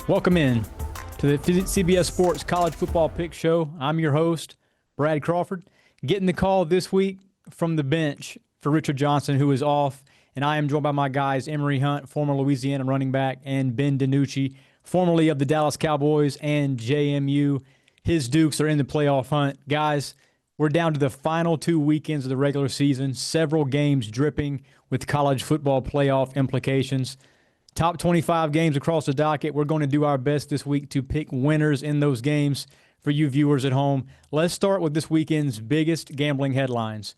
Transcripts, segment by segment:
Welcome in to the CBS Sports College Football Pick Show. I'm your host, Brad Crawford. Getting the call this week from the bench for Richard Johnson, who is off, and I am joined by my guys, Emory Hunt, former Louisiana running back, and Ben DiNucci, formerly of the Dallas Cowboys and JMU. His Dukes are in the playoff hunt. Guys, we're down to the final 2 weekends of the regular season, several games dripping with college football playoff implications. Top 25 games across the docket. We're going to do our best this week to pick winners in those games for you viewers at home. Let's start with this weekend's biggest gambling headlines.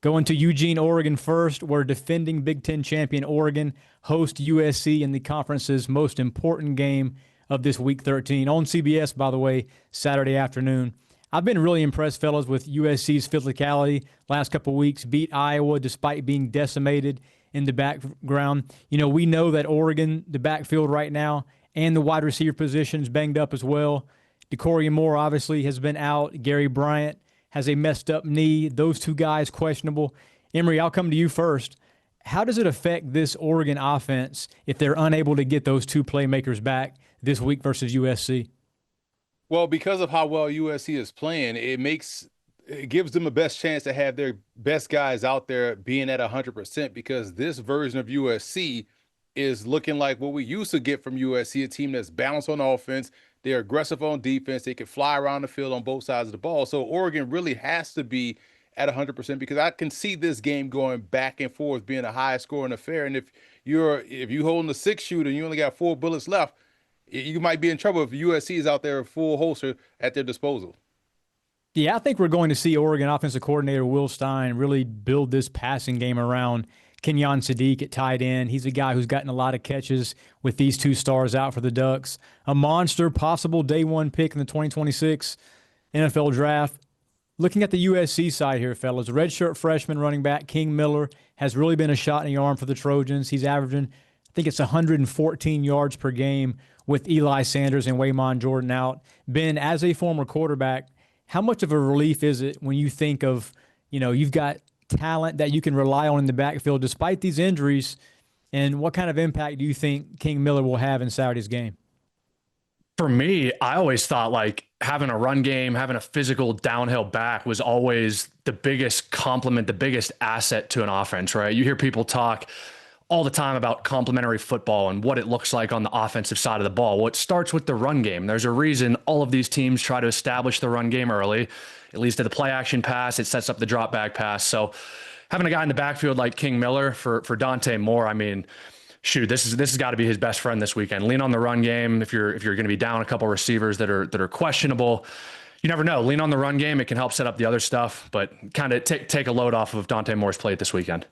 Going to Eugene, Oregon first, where defending Big Ten champion Oregon host USC in the conference's most important game of this Week 13. On CBS, by the way, Saturday afternoon. I've been really impressed, fellas, with USC's physicality last couple weeks. Beat Iowa despite being decimated in the background. You know, we know that Oregon, the backfield right now, and the wide receiver positions banged up as well. Dakorien Moore obviously has been out. Gary Bryant has a messed up knee. Those two guys questionable. Emory, I'll come to you first. How does it affect this Oregon offense if they're unable to get those two playmakers back this week versus USC? Well, because of how well USC is playing, it gives them the best chance to have their best guys out there being at 100%, because this version of USC is looking like what we used to get from USC, a team that's balanced on offense. They're aggressive on defense. They can fly around the field on both sides of the ball. So Oregon really has to be at 100%, because I can see this game going back and forth, being a high scoring affair. And if you holding the 6-shooter and you only got 4 bullets left, you might be in trouble if USC is out there full holster at their disposal. Yeah, I think we're going to see Oregon offensive coordinator Will Stein really build this passing game around Kenyon Sadiq at tight end. He's a guy who's gotten a lot of catches with these two stars out for the Ducks. A monster, possible day one pick in the 2026 NFL Draft. Looking at the USC side here, fellas, redshirt freshman running back King Miller has really been a shot in the arm for the Trojans. He's averaging, I think it's 114 yards per game with Eli Sanders and Waymon Jordan out. Ben, as a former quarterback, how much of a relief is it when you think of, you've got talent that you can rely on in the backfield despite these injuries, and what kind of impact do you think King Miller will have in Saturday's game? For me, I always thought like having a run game, having a physical downhill back was always the biggest compliment, the biggest asset to an offense, right? You hear people talk all the time about complementary football and what it looks like on the offensive side of the ball. Well, it starts with the run game. There's a reason all of these teams try to establish the run game early. It leads to the play action pass. It sets up the drop back pass. So having a guy in the backfield like King Miller for Dante Moore, I mean, shoot, this has got to be his best friend this weekend. Lean on the run game. If you're going to be down a couple receivers that are questionable, you never know. Lean on the run game. It can help set up the other stuff, but kind of take a load off of Dante Moore's plate this weekend.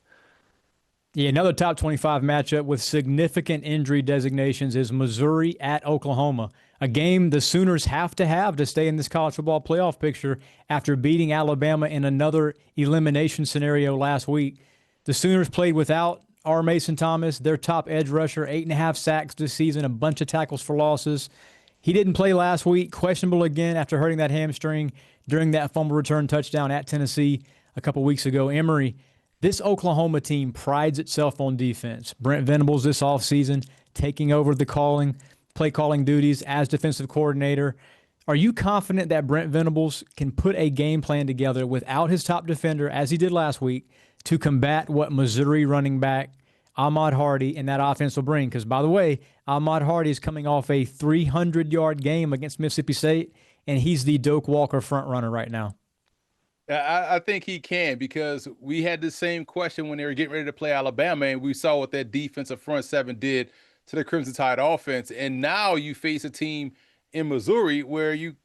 Yeah, another top 25 matchup with significant injury designations is Missouri at Oklahoma, a game the Sooners have to stay in this college football playoff picture after beating Alabama in another elimination scenario last week. The Sooners played without R. Mason Thomas, their top edge rusher, 8.5 sacks this season, a bunch of tackles for losses. He didn't play last week, questionable again after hurting that hamstring during that fumble return touchdown at Tennessee a couple weeks ago. Emory, this Oklahoma team prides itself on defense. Brent Venables this offseason taking over the play calling duties as defensive coordinator. Are you confident that Brent Venables can put a game plan together without his top defender, as he did last week, to combat what Missouri running back Ahmad Hardy and that offense will bring? Because, by the way, Ahmad Hardy is coming off a 300-yard game against Mississippi State, and he's the Doak Walker front runner right now. I think he can, because we had the same question when they were getting ready to play Alabama, and we saw what that defensive front seven did to the Crimson Tide offense. And now you face a team in Missouri where you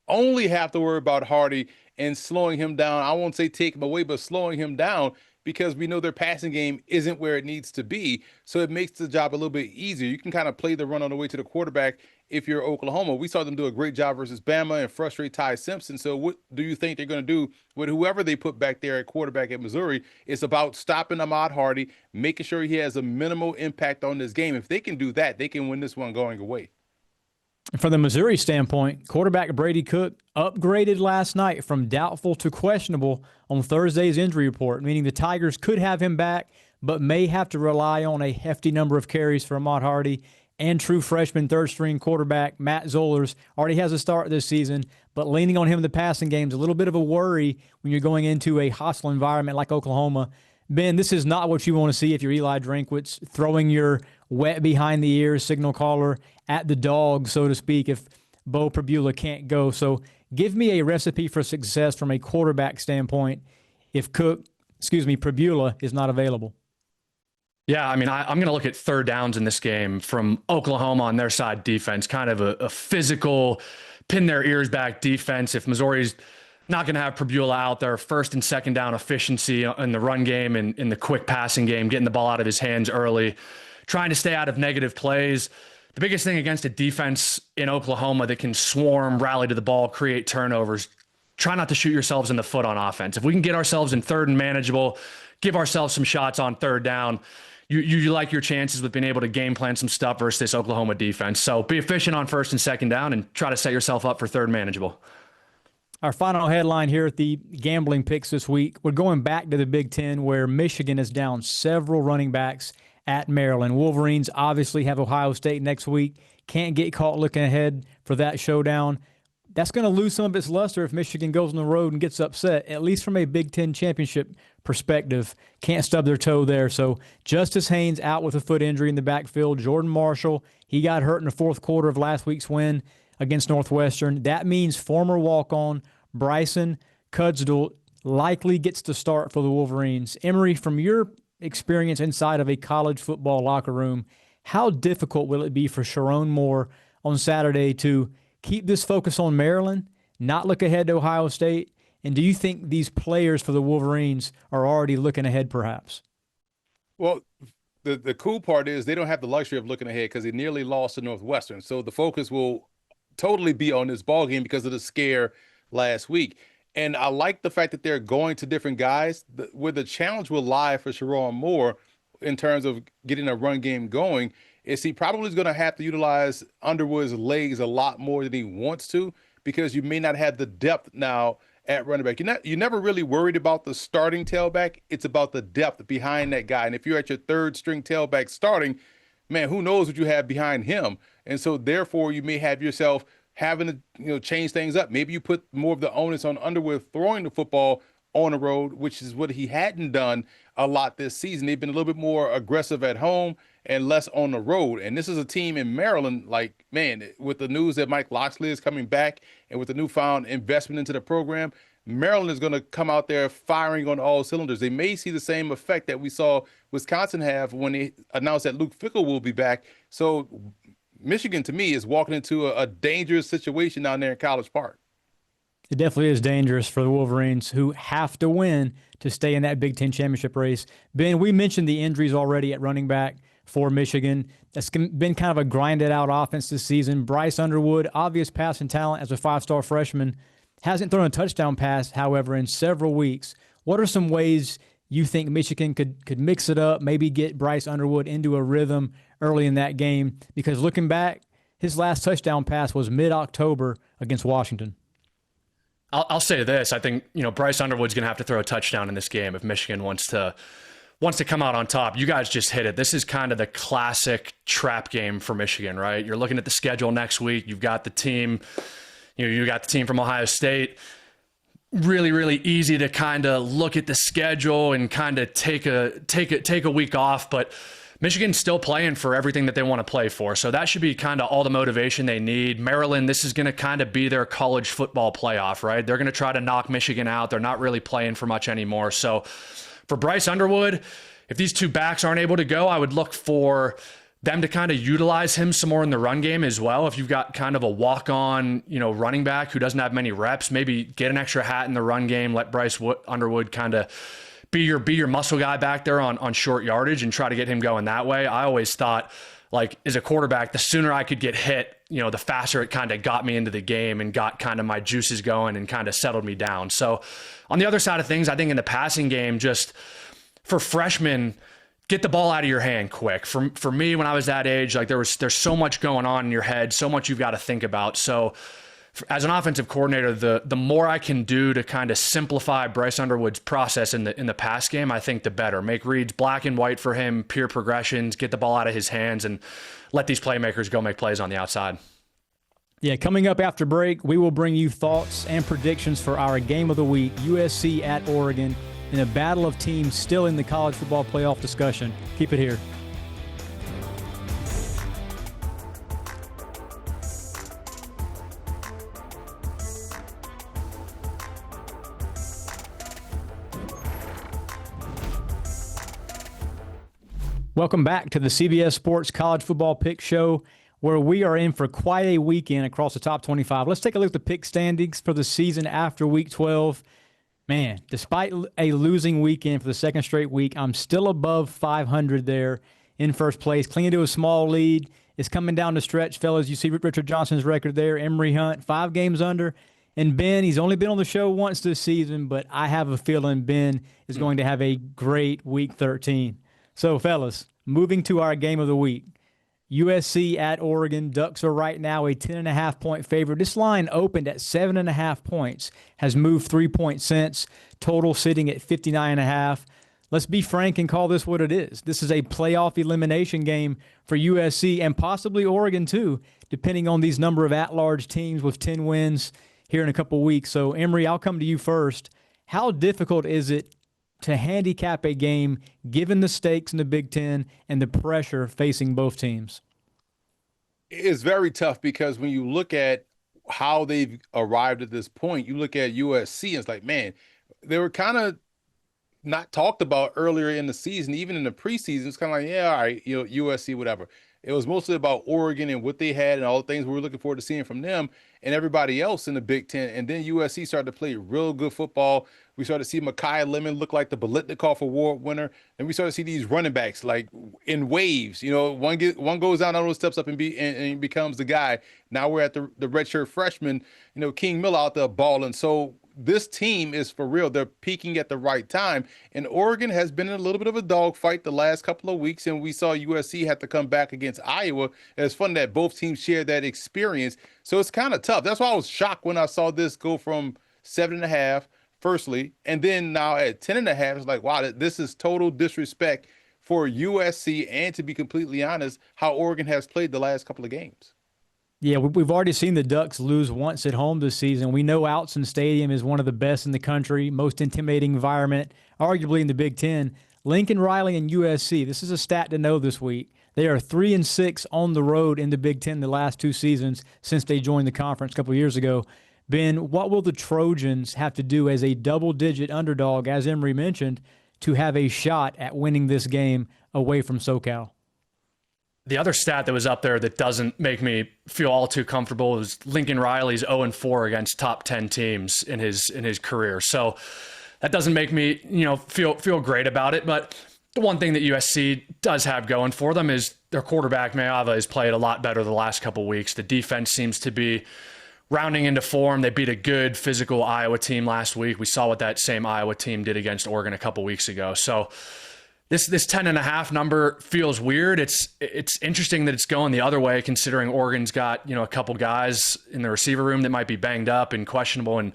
only have to worry about Hardy and slowing him down. I won't say take him away, but slowing him down, because we know their passing game isn't where it needs to be. So it makes the job a little bit easier. You can kind of play the run on the way to the quarterback if you're Oklahoma. We saw them do a great job versus Bama and frustrate Ty Simpson. So what do you think they're going to do with whoever they put back there at quarterback at Missouri? It's about stopping Ahmad Hardy, making sure he has a minimal impact on this game. If they can do that, they can win this one going away. From the Missouri standpoint, quarterback Brady Cook upgraded last night from doubtful to questionable on Thursday's injury report, meaning the Tigers could have him back, but may have to rely on a hefty number of carries for Ahmad Hardy and true freshman third-string quarterback Matt Zollers already has a start this season, but leaning on him in the passing game is a little bit of a worry when you're going into a hostile environment like Oklahoma. Ben, this is not what you want to see if you're Eli Drinkwitz, throwing your wet behind the ears signal caller at the dog, so to speak, if Bo Pribula can't go. So give me a recipe for success from a quarterback standpoint if Pribula is not available. Yeah, I mean, I'm going to look at third downs in this game from Oklahoma on their side defense, kind of a physical, pin their ears back defense. If Missouri's not going to have Pribula out there, first and second down efficiency in the run game and in the quick passing game, getting the ball out of his hands early, trying to stay out of negative plays. The biggest thing against a defense in Oklahoma that can swarm, rally to the ball, create turnovers, try not to shoot yourselves in the foot on offense. If we can get ourselves in third and manageable, give ourselves some shots on third down, you like your chances with being able to game plan some stuff versus this Oklahoma defense. So be efficient on first and second down and try to set yourself up for third manageable. Our final headline here at the gambling picks this week, we're going back to the Big Ten where Michigan is down several running backs at Maryland. Wolverines obviously have Ohio State next week. Can't get caught looking ahead for that showdown. That's going to lose some of its luster if Michigan goes on the road and gets upset, at least from a Big Ten championship perspective. Can't stub their toe there. So Justice Haynes out with a foot injury in the backfield. Jordan Marshall, he got hurt in the fourth quarter of last week's win against Northwestern. That means former walk-on Bryson Cudsdell likely gets to start for the Wolverines. Emory, from your experience inside of a college football locker room, how difficult will it be for Sharon Moore on Saturday to keep this focus on Maryland, not look ahead to Ohio State? And do you think these players for the Wolverines are already looking ahead perhaps? Well, the cool part is they don't have the luxury of looking ahead because they nearly lost to Northwestern. So the focus will totally be on this ball game because of the scare last week. And I like the fact that they're going to different guys. Where the challenge will lie for Sharon Moore in terms of getting a run game going is he probably is going to have to utilize Underwood's legs a lot more than he wants to because you may not have the depth now at running back. You're never really worried about the starting tailback. It's about the depth behind that guy. And if you're at your third string tailback starting, man, who knows what you have behind him. And so therefore you may have yourself having to change things up. Maybe you put more of the onus on Underwood throwing the football on the road, which is what he hadn't done a lot this season. They've been a little bit more aggressive at home and less on the road. And this is a team in Maryland, like, man, with the news that Mike Locksley is coming back and with the newfound investment into the program, Maryland is going to come out there firing on all cylinders. They may see the same effect that we saw Wisconsin have when they announced that Luke Fickell will be back. So Michigan, to me, is walking into a dangerous situation down there in College Park. It definitely is dangerous for the Wolverines, who have to win to stay in that Big Ten championship race. Ben, we mentioned the injuries already at running back for Michigan. That's been kind of a grinded-out offense this season. Bryce Underwood, obvious passing talent as a five-star freshman, hasn't thrown a touchdown pass, however, in several weeks. What are some ways you think Michigan could mix it up, maybe get Bryce Underwood into a rhythm early in that game? Because looking back, his last touchdown pass was mid-October against Washington. I'll say this. I think, Bryce Underwood's going to have to throw a touchdown in this game if Michigan wants to come out on top. You guys just hit it. This is kind of the classic trap game for Michigan, right? You're looking at the schedule next week. You've got the team, you got the team from Ohio State. Really, really easy to kind of look at the schedule and kind of take a week off, but Michigan's still playing for everything that they want to play for. So that should be kind of all the motivation they need. Maryland, this is going to kind of be their college football playoff, right? They're going to try to knock Michigan out. They're not really playing for much anymore. So for Bryce Underwood, if these two backs aren't able to go, I would look for them to kind of utilize him some more in the run game as well. If you've got kind of a walk-on, running back who doesn't have many reps, maybe get an extra hat in the run game, let Bryce Underwood kind of be your muscle guy back there on short yardage and try to get him going that way. I always thought, like, as a quarterback, the sooner I could get hit, the faster it kind of got me into the game and got kind of my juices going and kind of settled me down. So on the other side of things, I think in the passing game, just for freshmen, get the ball out of your hand quick. For me, when I was that age, like there's so much going on in your head, so much you've got to think about. So as an offensive coordinator, the more I can do to kind of simplify Bryce Underwood's process in the pass game, I think the better. Make reads black and white for him, pure progressions, get the ball out of his hands, and let these playmakers go make plays on the outside. Yeah, coming up after break, we will bring you thoughts and predictions for our game of the week, USC at Oregon, in a battle of teams still in the college football playoff discussion. Keep it here. Welcome back to the CBS Sports College Football Pick Show, where we are in for quite a weekend across the top 25. Let's take a look at the pick standings for the season after Week 12. Man, despite a losing weekend for the second straight week, I'm still above 500 there in first place, clinging to a small lead. It's coming down the stretch, fellas. You see Richard Johnson's record there, Emory Hunt, 5 games under. And Ben, he's only been on the show once this season, but I have a feeling Ben is going to have a great Week 13. So, fellas, moving to our game of the week, USC at Oregon. Ducks are right now a 10.5-point favorite. This line opened at 7.5 points, has moved 3 points since, total sitting at 59.5. Let's be frank and call this what it is. This is a playoff elimination game for USC and possibly Oregon too, depending on these number of at-large teams with 10 wins here in a couple weeks. So, Emory, I'll come to you first. How difficult is it to handicap a game given the stakes in the Big Ten and the pressure facing both teams? It's very tough because when you look at how they've arrived at this point, you look at USC and it's like, man, they were kind of not talked about earlier in the season, even in the preseason. It's kind of like, yeah, all right, USC, whatever. It was mostly about Oregon and what they had and all the things we were looking forward to seeing from them and everybody else in the Big Ten. And then USC started to play real good football. We started to see Mekhi Lemon look like the Biletnikoff Award winner. And we started to see these running backs like in waves. One goes down, another steps up and becomes the guy. Now we're at the redshirt freshman, King Miller out there balling. So this team is for real. They're peaking at the right time. And Oregon has been in a little bit of a dogfight the last couple of weeks. And we saw USC have to come back against Iowa. And it's fun that both teams share that experience. So it's kind of tough. That's why I was shocked when I saw this go from 7.5, firstly, and then now at 10.5. It's like, wow, this is total disrespect for USC. And to be completely honest, how Oregon has played the last couple of games. Yeah, we've already seen the Ducks lose once at home this season. We know Outson Stadium is one of the best in the country, most intimidating environment, arguably in the Big Ten. Lincoln Riley and USC, this is a stat to know this week. They are 3-6 on the road in the Big Ten the last 2 seasons since they joined the conference a couple of years ago. Ben, what will the Trojans have to do as a double-digit underdog, as Emory mentioned, to have a shot at winning this game away from SoCal? The other stat that was up there that doesn't make me feel all too comfortable is Lincoln Riley's 0-4 against top 10 teams in his career. So that doesn't make me, feel great about it. But the one thing that USC does have going for them is their quarterback Mayava has played a lot better the last couple of weeks. The defense seems to be rounding into form. They beat a good physical Iowa team last week. We saw what that same Iowa team did against Oregon a couple weeks ago. So This 10.5 number feels weird. It's interesting that it's going the other way, considering Oregon's got a couple guys in the receiver room that might be banged up and questionable and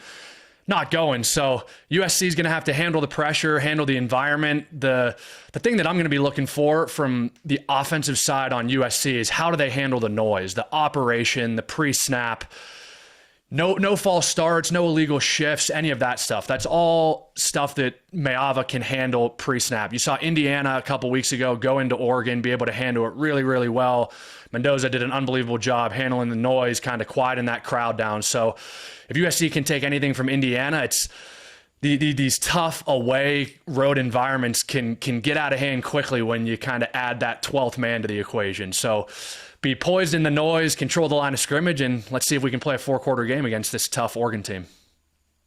not going. So USC is going to have to handle the pressure, handle the environment. The thing that I'm going to be looking for from the offensive side on USC is how do they handle the noise, the operation, the pre-snap. No false starts, no illegal shifts, any of that stuff. That's all stuff that Mayava can handle pre-snap. You saw Indiana a couple weeks ago go into Oregon, be able to handle it really, really well. Mendoza did an unbelievable job handling the noise, kind of quieting that crowd down. So if USC can take anything from Indiana, it's these tough away road environments can get out of hand quickly when you kind of add that 12th man to the equation. So be poised in the noise, control the line of scrimmage, and let's see if we can play a 4-quarter game against this tough Oregon team.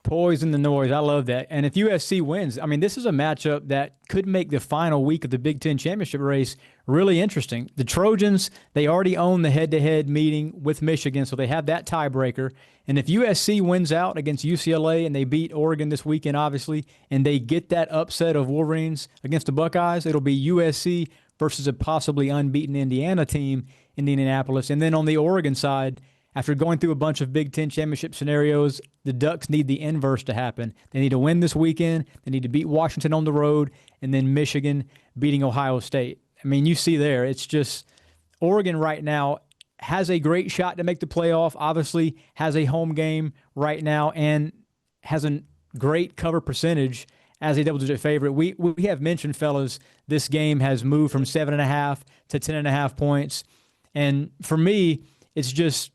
Poised in the noise. I love that. And if USC wins, this is a matchup that could make the final week of the Big Ten championship race really interesting. The Trojans, they already own the head-to-head meeting with Michigan, so they have that tiebreaker. And if USC wins out against UCLA and they beat Oregon this weekend, obviously, and they get that upset of Wolverines against the Buckeyes, it'll be USC versus a possibly unbeaten Indiana team in Indianapolis. And then on the Oregon side, after going through a bunch of Big Ten championship scenarios, the Ducks need the inverse to happen. They need to win this weekend. They need to beat Washington on the road, and then Michigan beating Ohio State. I mean, you see there, it's just Oregon right now has a great shot to make the playoff, obviously has a home game right now, and has a great cover percentage as a double-digit favorite. We have mentioned, fellas, this game has moved from 7.5 to 10.5 points. And for me, it's just,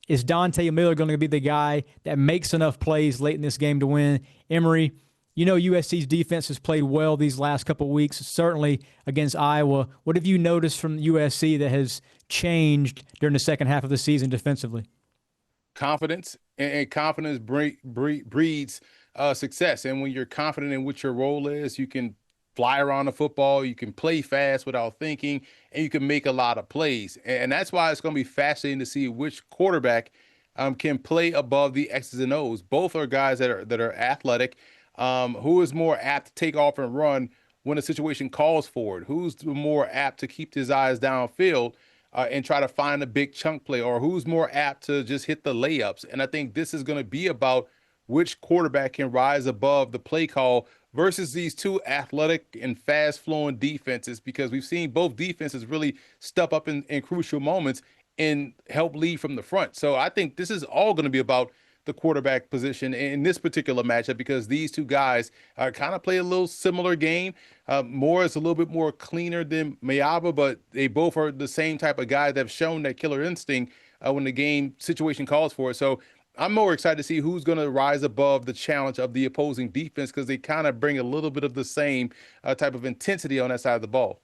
is Dante Miller going to be the guy that makes enough plays late in this game to win? Emory, you know USC's defense has played well these last couple of weeks, certainly against Iowa. What have you noticed from USC that has changed during the second half of the season defensively? Confidence, and confidence breeds success. And when you're confident in what your role is, you can fly around the football, you can play fast without thinking, and you can make a lot of plays. And that's why it's going to be fascinating to see which quarterback can play above the X's and O's. Both are guys that are athletic. Who is more apt to take off and run when a situation calls for it? Who's more apt to keep his eyes downfield and try to find a big chunk play? Or who's more apt to just hit the layups? And I think this is going to be about which quarterback can rise above the play call versus these two athletic and fast-flowing defenses, because we've seen both defenses really step up in crucial moments and help lead from the front. So I think this is all going to be about the quarterback position in this particular matchup, because these two guys kind of play a little similar game. Moore is a little bit more cleaner than Mayaba, but they both are the same type of guy that have shown that killer instinct when the game situation calls for it. So I'm more excited to see who's going to rise above the challenge of the opposing defense, because they kind of bring a little bit of the same type of intensity on that side of the ball.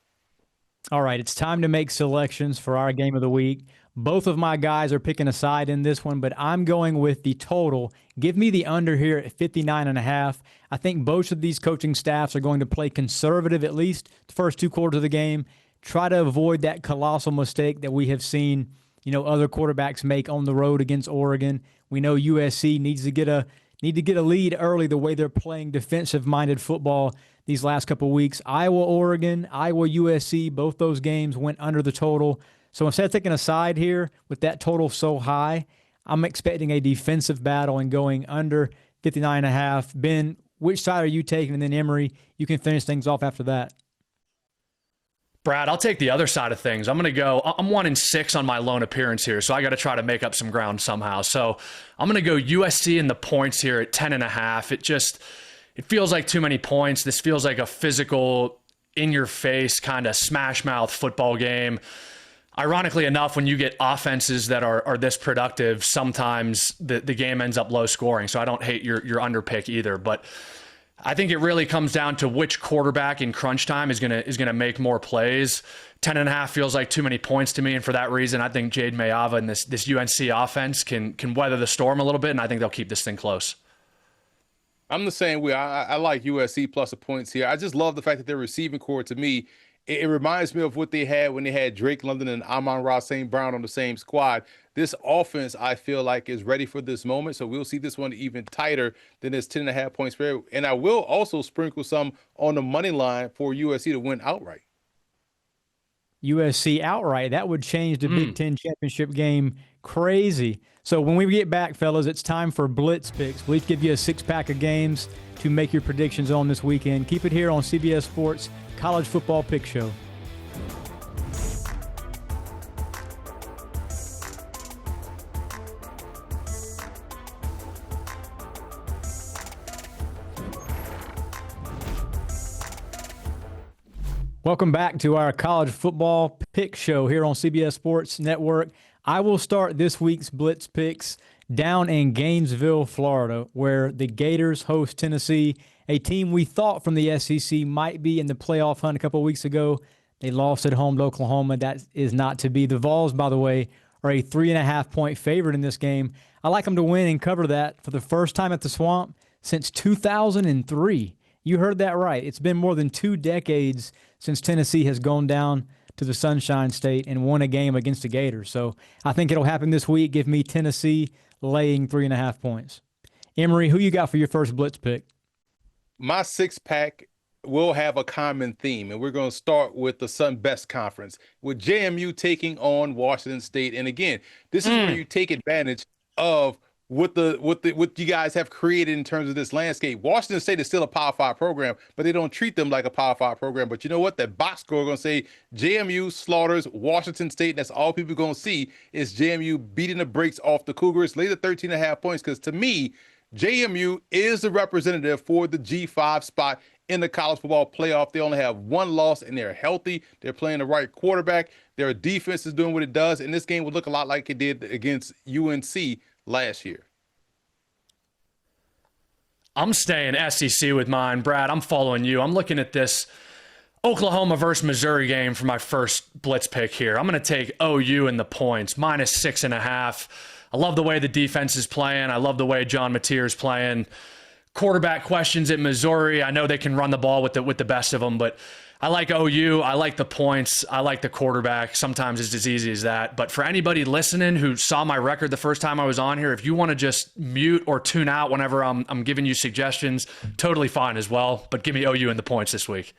All right, it's time to make selections for our game of the week. Both of my guys are picking a side in this one, but I'm going with the total. Give me the under here at 59.5. I think both of these coaching staffs are going to play conservative at least the first two quarters of the game. Try to avoid that colossal mistake that we have seen, other quarterbacks make on the road against Oregon. We know USC needs to get a lead early the way they're playing defensive-minded football these last couple of weeks. Iowa, Oregon, Iowa, USC, both those games went under the total. So instead of taking a side here with that total so high, I'm expecting a defensive battle and going under 59.5. Ben, which side are you taking? And then Emory, you can finish things off after that. Brad, I'll take the other side of things. I'm 1-6 on my lone appearance here, so I got to try to make up some ground somehow. So I'm going to go USC in the points here at 10.5. It feels like too many points. This feels like a physical, in-your-face kind of smash-mouth football game. Ironically enough, when you get offenses that are this productive, sometimes the game ends up low scoring. So I don't hate your under pick either, but I think it really comes down to which quarterback in crunch time is gonna make more plays. 10.5 feels like too many points to me, and for that reason, I think Jade Mayava and this UNC offense can weather the storm a little bit, and I think they'll keep this thing close. I'm the same way. I like USC plus the points here. I just love the fact that their receiving core, to me, it reminds me of what they had when they had Drake London and Amon-Ra St. Brown on the same squad. This offense, I feel like, is ready for this moment. So we'll see this one even tighter than this 10.5 point spread. And I will also sprinkle some on the money line for USC to win outright. USC outright. That would change the Big Ten championship game crazy. So when we get back, fellas, it's time for Blitz picks. Blitz give you a six-pack of games to make your predictions on this weekend. Keep it here on CBS Sports College Football Pick Show. Welcome back to our College Football Pick Show here on CBS Sports Network. I will start this week's Blitz picks down in Gainesville, Florida, where the Gators host Tennessee, a team we thought from the SEC might be in the playoff hunt a couple of weeks ago. They lost at home to Oklahoma. That is not to be. The Vols, by the way, are a 3.5 point favorite in this game. I like them to win and cover that for the first time at the Swamp since 2003. You heard that right. It's been more than 2 decades since Tennessee has gone down to the Sunshine State and won a game against the Gators. So I think it'll happen this week. Give me Tennessee laying 3.5 points. Emory, who you got for your first Blitz pick? My six-pack will have a common theme, and we're going to start with the Sun Best Conference with JMU taking on Washington State. And again, this is where you take advantage of what you guys have created in terms of this landscape. Washington State is still a Power 5 program, but they don't treat them like a Power 5 program. But you know what? That box score is going to say JMU slaughters Washington State. That's all people are going to see is JMU beating the brakes off the Cougars. Lay the 13.5 points, because to me, JMU is the representative for the G5 spot in the college football playoff. They only have one loss, and they're healthy. They're playing the right quarterback. Their defense is doing what it does, and this game would look a lot like it did against UNC last year. I'm staying SEC with mine. Brad, I'm following you. I'm looking at this Oklahoma versus Missouri game for my first Blitz pick here. I'm going to take OU in the points, -6.5. I love the way the defense is playing. I love the way John Mateer is playing. Quarterback questions at Missouri. I know they can run the ball with the best of them, but I like OU. I like the points. I like the quarterback. Sometimes it's as easy as that. But for anybody listening who saw my record the first time I was on here, if you want to just mute or tune out whenever I'm giving you suggestions, totally fine as well. But give me OU in the points this week.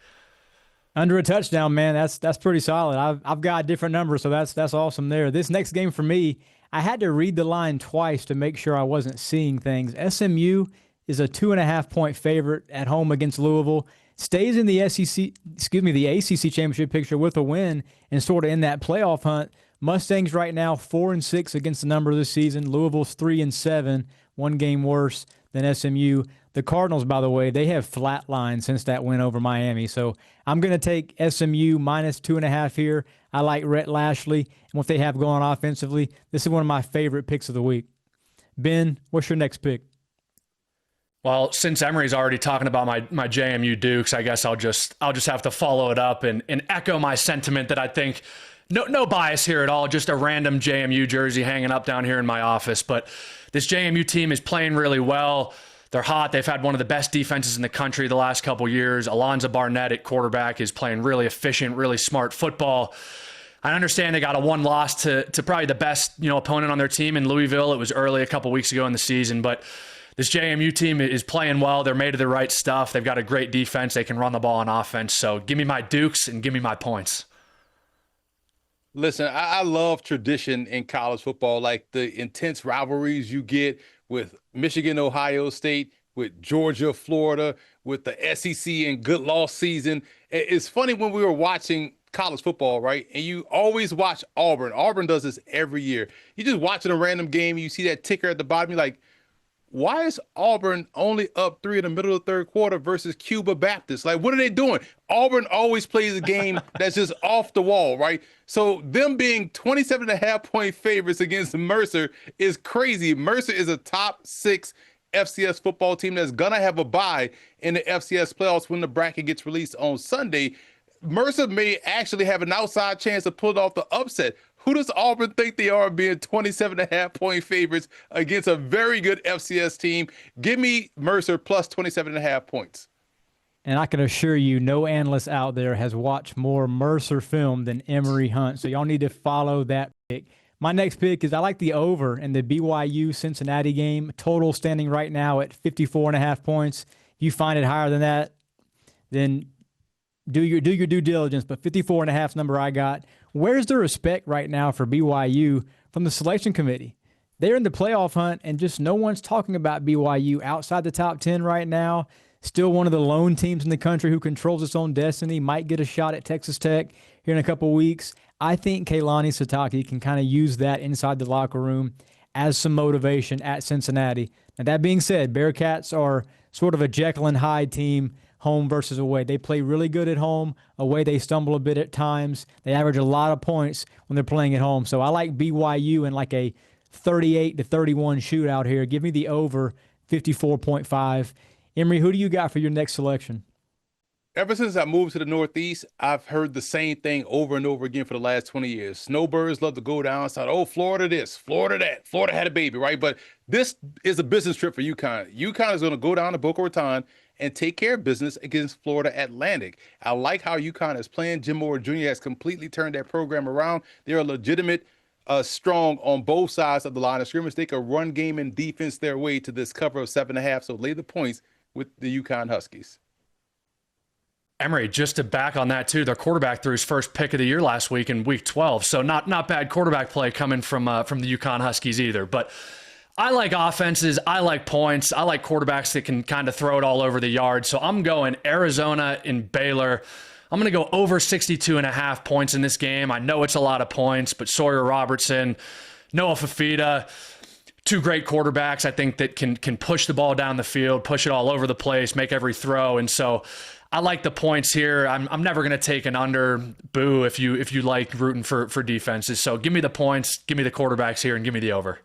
Under a touchdown, man. That's pretty solid. I've got a different number, so that's awesome there. This next game for me, I had to read the line twice to make sure I wasn't seeing things. SMU is a 2.5-point favorite at home against Louisville. Stays in the the ACC championship picture with a win and sort of in that playoff hunt. Mustangs right now 4-6 against the number this season. Louisville's 3-7, one game worse than SMU. The Cardinals, by the way, they have flatlined since that win over Miami. So I'm going to take SMU -2.5 here. I like Rhett Lashley and what they have going offensively. This is one of my favorite picks of the week. Ben, what's your next pick? Well, since Emory's already talking about my JMU Dukes, I guess I'll just have to follow it up and echo my sentiment that I think no bias here at all, just a random JMU jersey hanging up down here in my office. But this JMU team is playing really well. They're hot. They've had one of the best defenses in the country the last couple years. Alonzo Barnett at quarterback is playing really efficient, really smart football. I understand they got a one loss to probably the best opponent on their team in Louisville. It was early a couple weeks ago in the season, but this JMU team is playing well. They're made of the right stuff. They've got a great defense. They can run the ball on offense. So give me my Dukes and give me my points. Listen, I love tradition in college football, like the intense rivalries you get with Michigan, Ohio State, with Georgia, Florida, with the SEC and good loss season. It's funny when we were watching college football, right? And you always watch Auburn. Auburn does this every year. You just watching a random game, you see that ticker at the bottom, you're like, why is Auburn only up 3 in the middle of the third quarter versus Cuba Baptist? Like, what are they doing? Auburn always plays a game that's just off the wall, right? So them being 27.5-point favorites against Mercer is crazy. Mercer is a top 6 FCS football team that's going to have a bye in the FCS playoffs when the bracket gets released on Sunday. Mercer may actually have an outside chance of pulling off the upset. Who does Auburn think they are being 27.5-point favorites against a very good FCS team? Give me Mercer plus 27.5 points. And I can assure you, no analyst out there has watched more Mercer film than Emory Hunt. So y'all need to follow that pick. My next pick is I like the over in the BYU-Cincinnati game. Total standing right now at 54.5 points. If you find it higher than that, then do your due diligence. But 54.5 is the number I got. Where's the respect right now for BYU from the selection committee? They're in the playoff hunt, and just no one's talking about BYU outside the top 10 right now. Still one of the lone teams in the country who controls its own destiny. Might get a shot at Texas Tech here in a couple weeks. I think Keilani Sitake can kind of use that inside the locker room as some motivation at Cincinnati. Now, that being said, Bearcats are sort of a Jekyll and Hyde team, home versus away. They play really good at home. Away, they stumble a bit at times. They average a lot of points when they're playing at home. So I like BYU in like a 38-31 shootout here. Give me the over 54.5. Emory, who do you got for your next selection? Ever since I moved to the Northeast, I've heard the same thing over and over again for the last 20 years. Snowbirds love to go down south. Oh, Florida this, Florida that. Florida had a baby, right? But this is a business trip for UConn. UConn is going to go down to Boca Raton and take care of business against Florida Atlantic. I like how UConn is playing. Jim Moore Jr. has completely turned that program around. They're a legitimate, strong on both sides of the line of scrimmage. They can run game and defense their way to this cover of 7.5. So lay the points with the UConn Huskies. Emory, just to back on that too, their quarterback threw his first pick of the year last week in week 12. So not bad quarterback play coming from the UConn Huskies either. But I like offenses. I like points. I like quarterbacks that can kind of throw it all over the yard. So I'm going Arizona and Baylor. I'm going to go over 62.5 points in this game. I know it's a lot of points, but Sawyer Robertson, Noah Fafita, two great quarterbacks, I think, that can push the ball down the field, push it all over the place, make every throw. And so I like the points here. I'm never going to take an under. Boo if you like rooting for defenses. So give me the points, give me the quarterbacks here, and give me the over.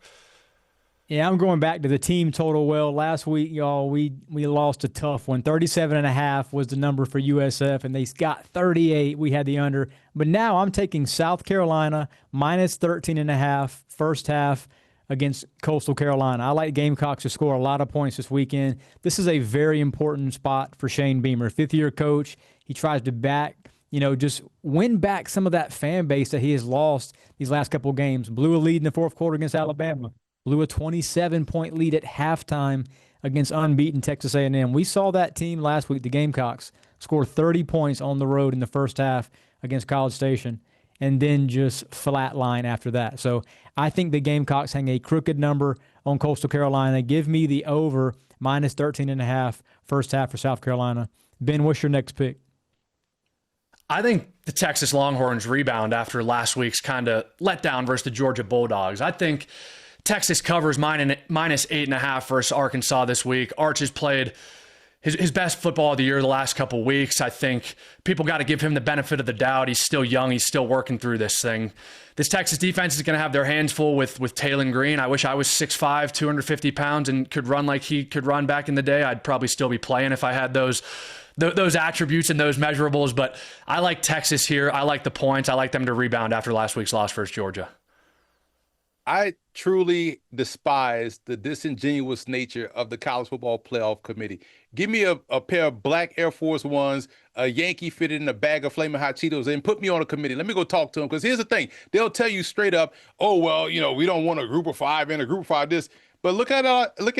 Yeah, I'm going back to the team total. Well, last week, y'all, we lost a tough one. 37.5 was the number for USF, and they got 38. We had the under. But now I'm taking South Carolina minus 13.5 first half against Coastal Carolina. I like Gamecocks to score a lot of points this weekend. This is a very important spot for Shane Beamer, fifth-year coach. He tries to just win back some of that fan base that he has lost these last couple of games. Blew a lead in the fourth quarter against Alabama. Blew a 27-point lead at halftime against unbeaten Texas A&M. We saw that team last week, the Gamecocks, score 30 points on the road in the first half against College Station, and then just flatline after that. So I think the Gamecocks hang a crooked number on Coastal Carolina. Give me the over minus 13.5 first half for South Carolina. Ben, what's your next pick? I think the Texas Longhorns rebound after last week's kind of letdown versus the Georgia Bulldogs. I think Texas covers minus 8.5 versus Arkansas this week. Arch has played his best football of the year the last couple of weeks. I think people got to give him the benefit of the doubt. He's still young. He's still working through this thing. This Texas defense is going to have their hands full with Taylon Green. I wish I was 6'5", 250 pounds, and could run like he could run back in the day. I'd probably still be playing if I had those attributes and those measurables. But I like Texas here. I like the points. I like them to rebound after last week's loss versus Georgia. I truly despise the disingenuous nature of the College Football Playoff Committee. Give me a pair of black Air Force Ones, a Yankee fitted in a bag of Flamin' Hot Cheetos, and put me on a committee. Let me go talk to them. Because here's the thing. They'll tell you straight up, oh, well, we don't want a group of five and a group of five this. But look at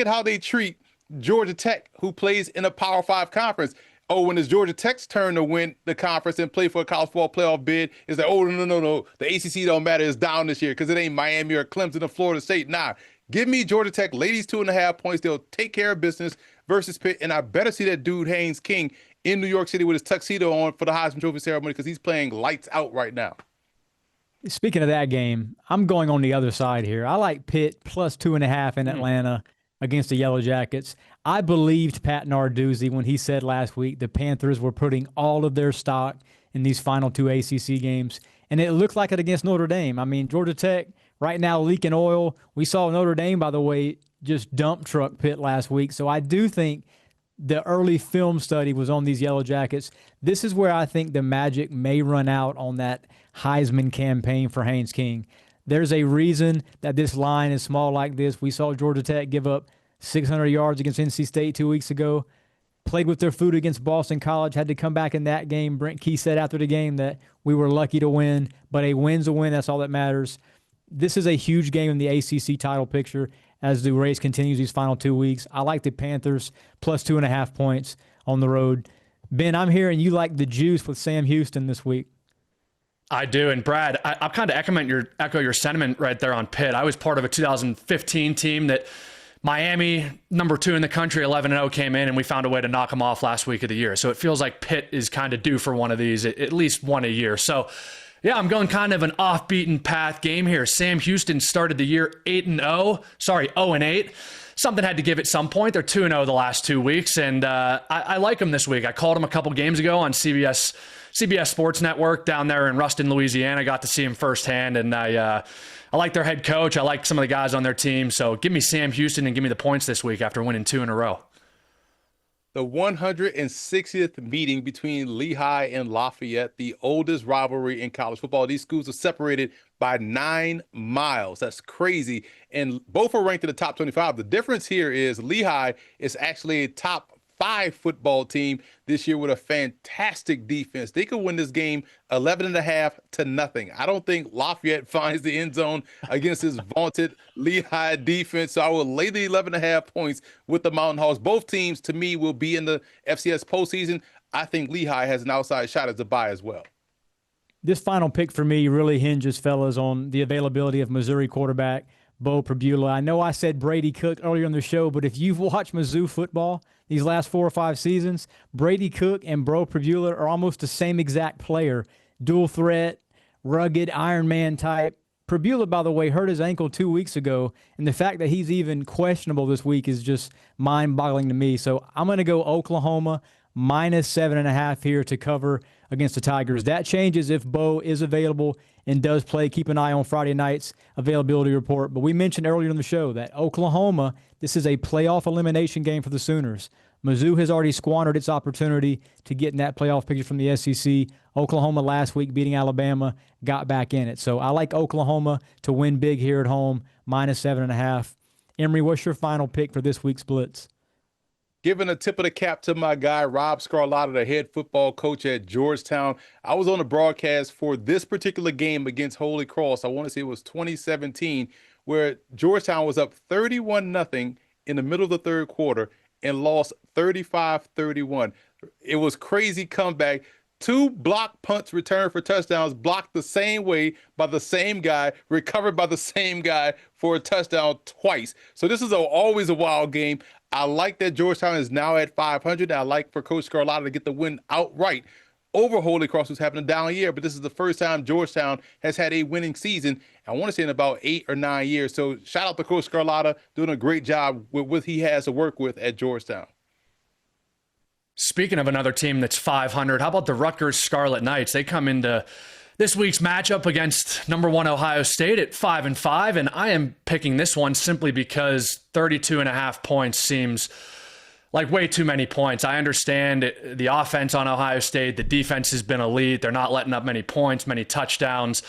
how they treat Georgia Tech, who plays in a Power 5 conference. Oh, when it's Georgia Tech's turn to win the conference and play for a college football playoff bid, it's like, oh, no. The ACC don't matter. It's down this year because it ain't Miami or Clemson or Florida State. Nah, give me Georgia Tech, ladies 2.5 points. They'll take care of business versus Pitt. And I better see that dude Haynes King in New York City with his tuxedo on for the Heisman Trophy ceremony because he's playing lights out right now. Speaking of that game, I'm going on the other side here. I like Pitt plus 2.5 in Atlanta against the Yellow Jackets. I believed Pat Narduzzi when he said last week the Panthers were putting all of their stock in these final two ACC games, and it looked like it against Notre Dame. I mean, Georgia Tech right now leaking oil. We saw Notre Dame, by the way, just dump truck Pitt last week. So I do think the early film study was on these Yellow Jackets. This is where I think the magic may run out on that Heisman campaign for Haynes King. There's a reason that this line is small like this. We saw Georgia Tech give up 600 yards against NC State 2 weeks ago, played with their food against Boston College, had to come back in that game. Brent Key said after the game that we were lucky to win, but a win's a win. That's all that matters. This is a huge game in the ACC title picture as the race continues these final 2 weeks. I like the Panthers plus 2.5 points on the road. Ben, I'm hearing you like the juice with Sam Houston this week. I do. And Brad, I'll kind of echo your sentiment right there on Pitt. I was part of a 2015 team that Miami, number 2 in the country, 11-0, came in, and we found a way to knock them off last week of the year. So it feels like Pitt is kind of due for one of these, at least one a year. So, yeah, I'm going kind of an off-beaten path game here. Sam Houston started the year 0-8. Something had to give at some point. They're 2-0 the last 2 weeks, and I like them this week. I called them a couple games ago on CBS Sports Network down there in Ruston, Louisiana. I got to see him firsthand, and I like their head coach. I like some of the guys on their team. So give me Sam Houston and give me the points this week after winning 2 in a row. The 160th meeting between Lehigh and Lafayette, the oldest rivalry in college football. These schools are separated by 9 miles. That's crazy. And both are ranked in the top 25. The difference here is Lehigh is actually a top 5 football team this year with a fantastic defense. They could win this game 11.5-0. I don't think Lafayette finds the end zone against this vaunted Lehigh defense. So I will lay the 11.5 points with the Mountain Hawks. Both teams, to me, will be in the FCS postseason. I think Lehigh has an outside shot as a buy as well. This final pick for me really hinges, fellas, on the availability of Missouri quarterback Bo Pribula. I know I said Brady Cook earlier in the show, but if you've watched Mizzou football these last 4 or 5 seasons, Brady Cook and Bo Pribula are almost the same exact player. Dual threat, rugged, Iron Man type. Pribula, by the way, hurt his ankle 2 weeks ago, and the fact that he's even questionable this week is just mind-boggling to me. So I'm going to go Oklahoma minus 7.5 here to cover against the Tigers. That changes if Bo is available and does play. Keep an eye on Friday night's availability report. But we mentioned earlier in the show that Oklahoma, this is a playoff elimination game for the Sooners. Mizzou has already squandered its opportunity to get in that playoff picture from the SEC. Oklahoma last week beating Alabama got back in it. So I like Oklahoma to win big here at home, minus 7.5. Emory, what's your final pick for this week's Blitz? Giving a tip of the cap to my guy, Rob Scarlata, the head football coach at Georgetown. I was on the broadcast for this particular game against Holy Cross. I want to say it was 2017, where Georgetown was up 31-0 in the middle of the third quarter and lost 35-31. It was crazy comeback. 2 block punts returned for touchdowns, blocked the same way by the same guy, recovered by the same guy for a touchdown twice. So this is always a wild game. I like that Georgetown is now at 500. I like for Coach Scarlata to get the win outright over Holy Cross, who's having a down year. But this is the first time Georgetown has had a winning season, I want to say in about 8 or 9 years. So shout out to Coach Scarlata, doing a great job with what he has to work with at Georgetown. Speaking of another team that's 500, how about the Rutgers Scarlet Knights? They come into this week's matchup against number 1 Ohio State at 5-5, and I am picking this one simply because 32.5 points seems like way too many points. I understand the offense on Ohio State, the defense has been elite. They're not letting up many points, many touchdowns.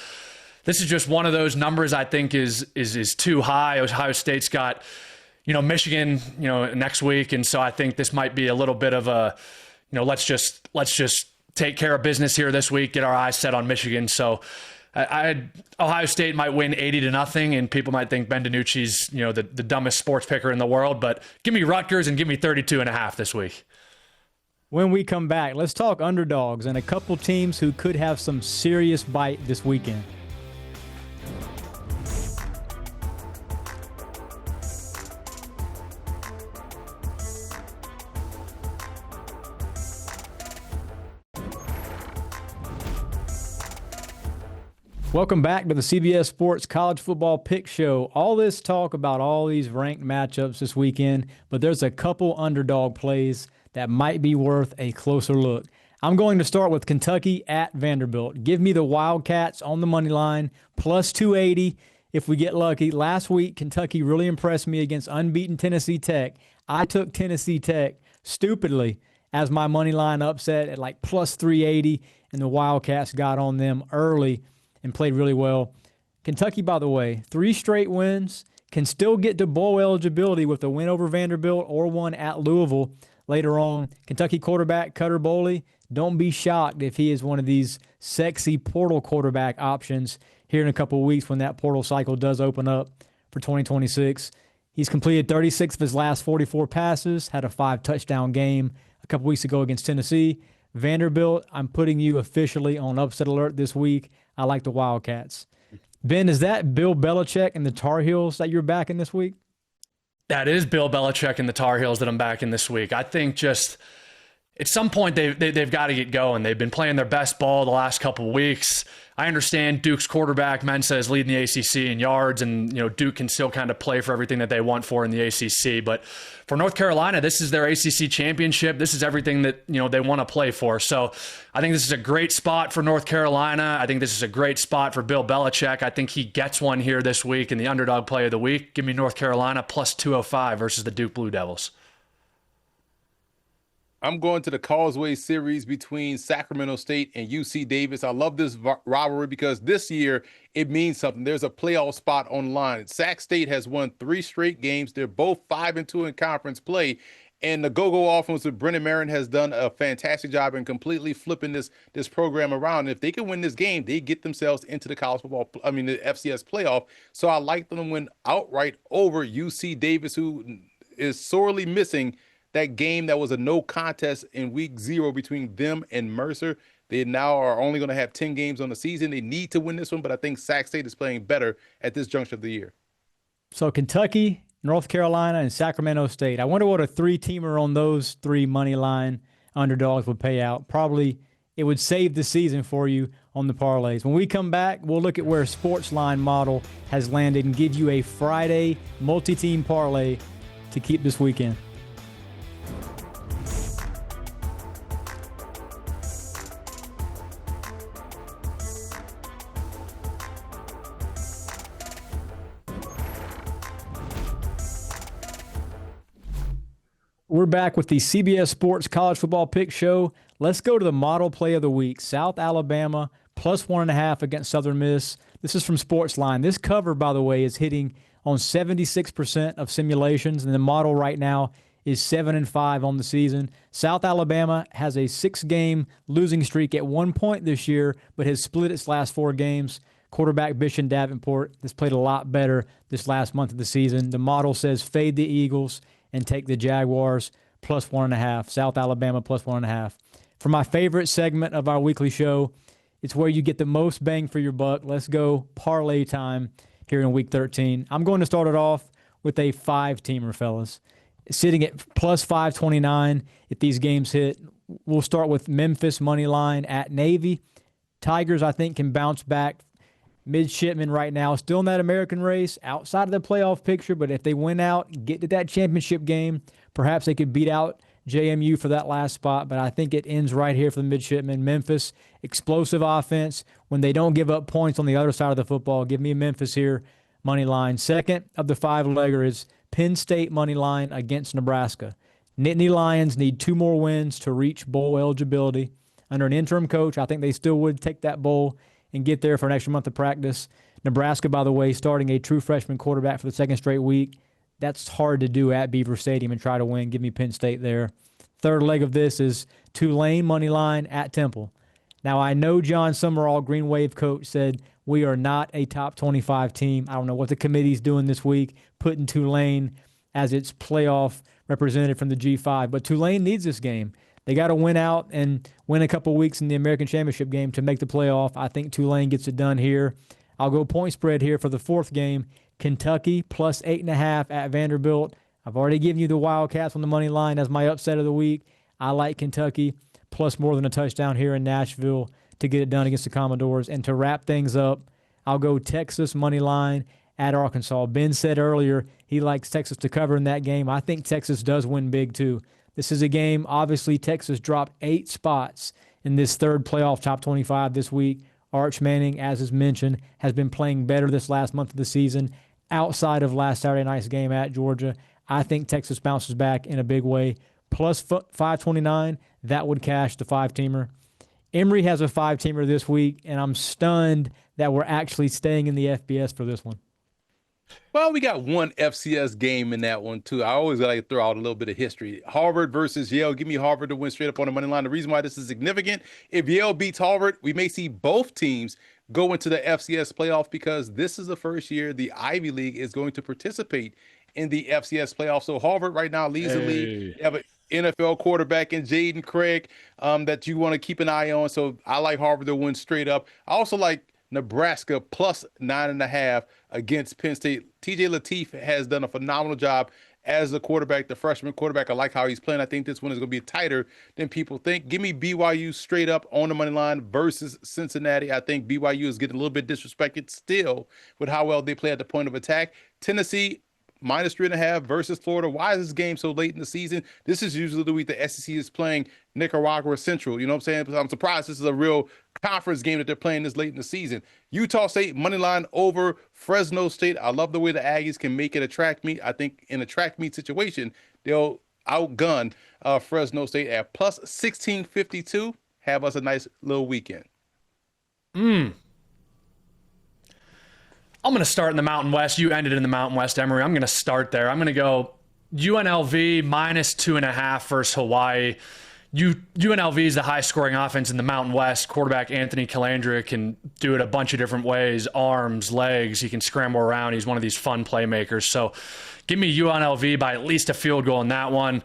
This is just one of those numbers I think is too high. Ohio State's got Michigan, next week. And so I think this might be a little bit of a, let's just take care of business here this week, get our eyes set on Michigan. So Ohio State might win 80-0, and people might think Ben DiNucci's, the dumbest sports picker in the world, but give me Rutgers and give me 32.5 this week. When we come back, let's talk underdogs and a couple teams who could have some serious bite this weekend. Welcome back to the CBS Sports College Football Pick Show. All this talk about all these ranked matchups this weekend, but there's a couple underdog plays that might be worth a closer look. I'm going to start with Kentucky at Vanderbilt. Give me the Wildcats on the money line, plus 280 if we get lucky. Last week, Kentucky really impressed me against unbeaten Tennessee Tech. I took Tennessee Tech stupidly as my money line upset at like plus 380, and the Wildcats got on them early and played really well. Kentucky, by the way, 3 straight wins, can still get to bowl eligibility with a win over Vanderbilt or one at Louisville later on. Kentucky quarterback Cutter Boley, don't be shocked if he is one of these sexy portal quarterback options here in a couple of weeks when that portal cycle does open up for 2026. He's completed 36 of his last 44 passes, had a 5-touchdown game a couple weeks ago against Tennessee. Vanderbilt, I'm putting you officially on upset alert this week. I like the Wildcats. Ben, is that Bill Belichick and the Tar Heels that you're backing this week? That is Bill Belichick and the Tar Heels that I'm backing this week. I think just at some point they've got to get going. They've been playing their best ball the last couple of weeks. I understand Duke's quarterback Mensa is leading the ACC in yards, and Duke can still kind of play for everything that they want for in the ACC. But for North Carolina, this is their ACC championship. This is everything that they want to play for. So I think this is a great spot for North Carolina. I think this is a great spot for Bill Belichick. I think he gets one here this week in the underdog play of the week. Give me North Carolina plus 205 versus the Duke Blue Devils. I'm going to the Causeway Series between Sacramento State and UC Davis. I love this rivalry because this year it means something. There's a playoff spot on the line. Sac State has won 3 straight games. They're both 5-2 in conference play. And the go-go offense with Brennan Marin has done a fantastic job in completely flipping this program around. And if they can win this game, they get themselves into the the FCS playoff. So I like them to win outright over UC Davis, who is sorely missing that game that was a no contest in week 0 between them and Mercer. They now are only going to have 10 games on the season. They need to win this one, but I think Sac State is playing better at this juncture of the year. So Kentucky, North Carolina, and Sacramento State. I wonder what a 3-teamer on those 3 money line underdogs would pay out. Probably it would save the season for you on the parlays. When we come back, we'll look at where Sportsline model has landed and give you a Friday multi-team parlay to keep this weekend. We're back with the CBS Sports College Football Pick Show. Let's go to the model play of the week. South Alabama plus 1.5 against Southern Miss. This is from Sportsline. This cover, by the way, is hitting on 76% of simulations, and the model right now is 7-5 on the season. South Alabama has a 6-game losing streak at one point this year, but has split its last 4 games. Quarterback Bishop Davenport has played a lot better this last month of the season. The model says fade the Eagles and take the Jaguars plus 1.5. South Alabama plus 1.5. For my favorite segment of our weekly show, it's where you get the most bang for your buck. Let's go parlay time here in week 13. I'm going to start it off with a 5-teamer, fellas. Sitting at plus 529 if these games hit. We'll start with Memphis money line at Navy. Tigers, I think, can bounce back. Midshipmen right now still in that American race, outside of the playoff picture, but if they win out, get to that championship game, perhaps they could beat out JMU for that last spot, but I think it ends right here for the Midshipmen. Memphis, explosive offense. When they don't give up points on the other side of the football, give me Memphis here, money line. Second of the 5-legger is Penn State money line against Nebraska. Nittany Lions need 2 more wins to reach bowl eligibility. Under an interim coach, I think they still would take that bowl and get there for an extra month of practice. Nebraska, by the way, starting a true freshman quarterback for the 2nd straight week. That's hard to do at Beaver Stadium and try to win. Give me Penn State there. Third leg of this is Tulane money line at Temple. Now, I know John Summerall, Green Wave coach, said we are not a top 25 team. I don't know what the committee's doing this week, putting Tulane as its playoff representative from the G5. But Tulane needs this game. They got to win out and win a couple weeks in the American Championship game to make the playoff. I think Tulane gets it done here. I'll go point spread here for the 4th game. Kentucky plus 8.5 at Vanderbilt. I've already given you the Wildcats on the money line as my upset of the week. I like Kentucky plus more than a touchdown here in Nashville to get it done against the Commodores. And to wrap things up, I'll go Texas money line at Arkansas. Ben said earlier he likes Texas to cover in that game. I think Texas does win big too. This is a game, obviously, Texas dropped 8 spots in this 3rd playoff top 25 this week. Arch Manning, as is mentioned, has been playing better this last month of the season outside of last Saturday night's game at Georgia. I think Texas bounces back in a big way. Plus 529, that would cash the 5-teamer. Emory has a 5-teamer this week, and I'm stunned that we're actually staying in the FBS for this one. Well, we got one FCS game in that one, too. I always like to throw out a little bit of history. Harvard versus Yale. Give me Harvard to win straight up on the money line. The reason why this is significant, if Yale beats Harvard, we may see both teams go into the FCS playoff because this is the first year the Ivy League is going to participate in the FCS playoff. So Harvard right now leads the league. You have an NFL quarterback in Jaden Craig that you want to keep an eye on. So I like Harvard to win straight up. I also like Nebraska plus 9.5 against Penn State. TJ Lateef has done a phenomenal job as the quarterback, the freshman quarterback. I like how he's playing. I think this one is going to be tighter than people think. Give me BYU straight up on the money line versus Cincinnati. I think BYU is getting a little bit disrespected still with how well they play at the point of attack. Tennessee minus 3.5 versus Florida. Why is this game so late in the season? This is usually the week the SEC is playing Nicaragua Central. You know what I'm saying? I'm surprised this is a real conference game that they're playing this late in the season. Utah State money line over Fresno State. I love the way the Aggies can make it a track meet. I think in a track meet situation, they'll outgun Fresno State at plus 1652. Have us a nice little weekend. I'm going to start in the Mountain West. You ended in the Mountain West, Emory. I'm going to start there. I'm going to go UNLV minus 2.5 versus Hawaii. UNLV is the high-scoring offense in the Mountain West. Quarterback Anthony Calandra can do it a bunch of different ways, arms, legs. He can scramble around. He's one of these fun playmakers. So give me UNLV by at least a field goal in that one.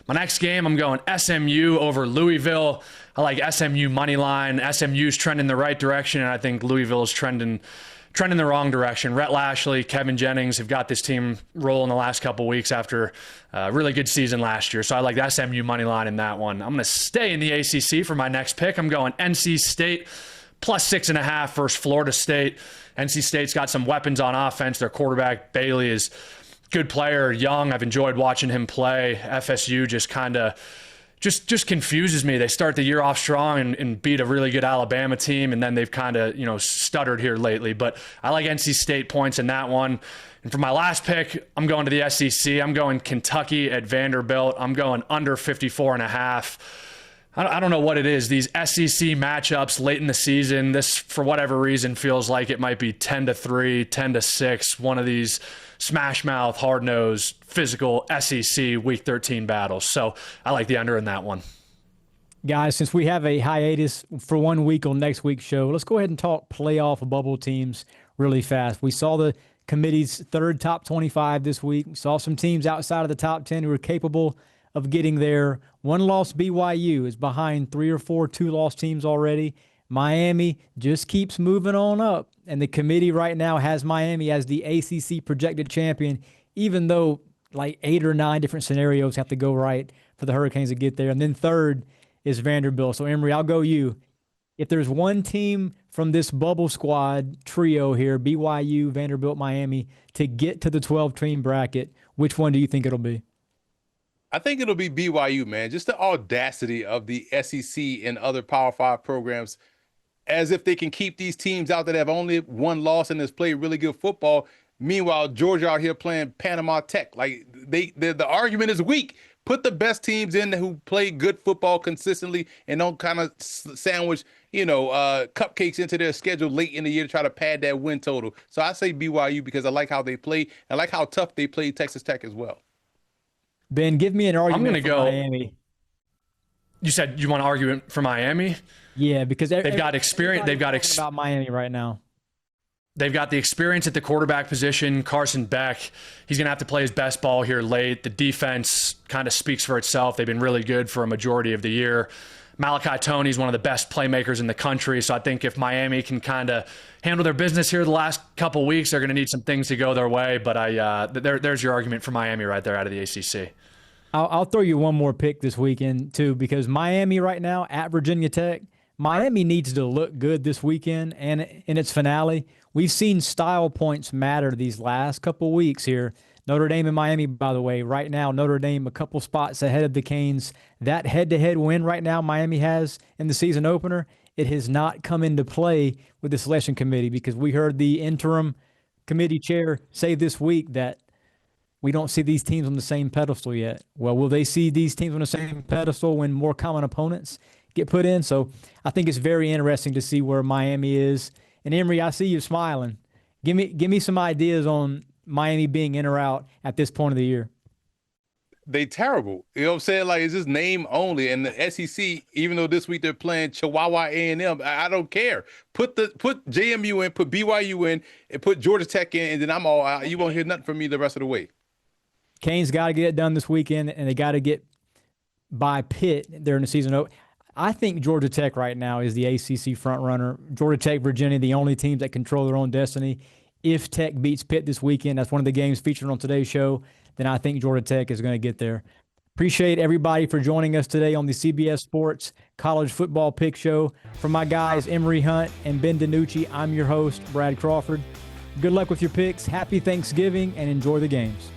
My next game, I'm going SMU over Louisville. I like SMU money line. SMU's trending the right direction, and I think Louisville is trending the wrong direction. Rhett Lashley, Kevin Jennings have got this team rolling the last couple weeks after a really good season last year. So I like the SMU money line in that one. I'm going to stay in the ACC for my next pick. I'm going NC State plus 6.5 versus Florida State. NC State's got some weapons on offense. Their quarterback, Bailey, is a good player, young. I've enjoyed watching him play. FSU just kind of just confuses me. They start the year off strong and beat a really good Alabama team, and then they've kind of, stuttered here lately. But I like NC State points in that one. And for my last pick, I'm going to the SEC. I'm going Kentucky at Vanderbilt. I'm going under 54.5. I don't know what it is. These SEC matchups late in the season, this, for whatever reason, feels like it might be 10-3, 10-6, one of these smash mouth, hard nosed, physical SEC Week 13 battles. So I like the under in that one. Guys, since we have a hiatus for 1 week on next week's show, let's go ahead and talk playoff bubble teams really fast. We saw the committee's third top 25 this week. We saw some teams outside of the top 10 who are capable of getting there. One-loss BYU is behind 3 or 4 two-loss teams already. Miami just keeps moving on up, and the committee right now has Miami as the ACC projected champion, even though like 8 or 9 different scenarios have to go right for the Hurricanes to get there. And then third is Vanderbilt. So, Emory, I'll go you. If there's one team from this bubble squad trio here, BYU, Vanderbilt, Miami, to get to the 12-team bracket, which one do you think it'll be? I think it'll be BYU, man. Just the audacity of the SEC and other Power 5 programs, as if they can keep these teams out that have only one loss and has played really good football. Meanwhile, Georgia out here playing Panama Tech. Like, the argument is weak. Put the best teams in who play good football consistently and don't kind of sandwich, cupcakes into their schedule late in the year to try to pad that win total. So I say BYU because I like how they play. I like how tough they play Texas Tech as well. Ben, give me an argument I'm going to go Miami. You said you want to argue for Miami? Yeah, because they've got experience. They've got about Miami right now. They've got the experience at the quarterback position. Carson Beck, he's going to have to play his best ball here late. The defense kind of speaks for itself. They've been really good for a majority of the year. Malachi Toney's one of the best playmakers in the country. So I think if Miami can kind of handle their business here the last couple weeks, they're going to need some things to go their way. But there's your argument for Miami right there out of the ACC. I'll throw you one more pick this weekend, too, because Miami right now at Virginia Tech, Miami needs to look good this weekend and in its finale. We've seen style points matter these last couple weeks here. Notre Dame and Miami, by the way, right now, Notre Dame a couple spots ahead of the Canes. That head-to-head win right now Miami has in the season opener, it has not come into play with the selection committee because we heard the interim committee chair say this week that we don't see these teams on the same pedestal yet. Well, will they see these teams on the same pedestal when more common opponents get put in? So I think it's very interesting to see where Miami is. And Emory, I see you smiling. Give me some ideas on Miami being in or out at this point of the year. They terrible. You know what I'm saying? Like, it's just name only. And the SEC, even though this week they're playing Chihuahua A&M, I don't care. Put JMU in, put BYU in, and put Georgia Tech in, and then I'm all out. You won't hear nothing from me the rest of the way. Canes got to get it done this weekend, and they got to get by Pitt during the season. I think Georgia Tech right now is the ACC front runner. Georgia Tech, Virginia, the only teams that control their own destiny. If Tech beats Pitt this weekend, that's one of the games featured on today's show, then I think Georgia Tech is going to get there. Appreciate everybody for joining us today on the CBS Sports College Football Pick Show. From my guys, Emory Hunt and Ben DiNucci, I'm your host, Brad Crawford. Good luck with your picks. Happy Thanksgiving, and enjoy the games.